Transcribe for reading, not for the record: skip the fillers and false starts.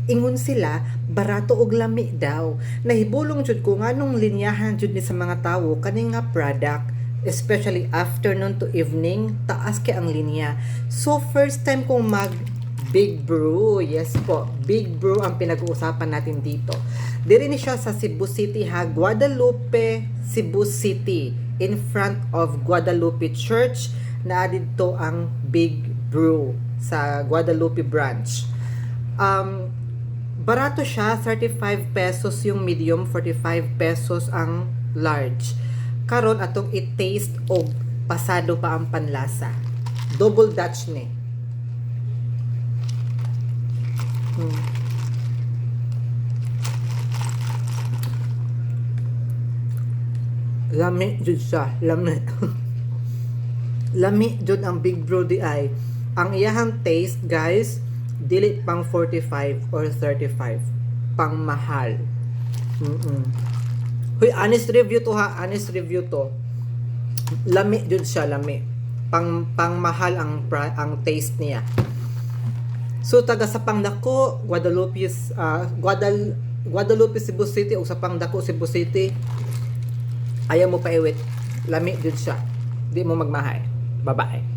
ingon sila barato og lami daw. Nahibulong jud ko nganong linyahan jud ni sa mga tawo kani nga product, especially afternoon to evening, taas kay ang linya. So first time kong mag Big Brew. Yes po, Big Brew ang pinag-uusapan natin dito. Diri ni siya sa Cebu City ha, Guadalupe, Cebu City, in front of Guadalupe Church. Na dito ang Big Brew sa Guadalupe branch. Barato siya, 35 pesos yung medium, 45 pesos ang large. Karon atong i-taste og pasado pa ang panlasa. Double Dutch ni. Lami jud siya, lami. Lami jud ang Big Brew di ay. Ang iyahang taste, guys, dili pang 45 or 35, pang mahal. Huy, honest review to ha, honest review to. Lami jud siya, lami. Pang mahal ang taste niya. So taga sa Pangdako, Guadalupe Cebu City o sa Pangdako Cebu City, ayaw mo pa iwit. Lami jud siya. Di mo magmahay. Bye-bye.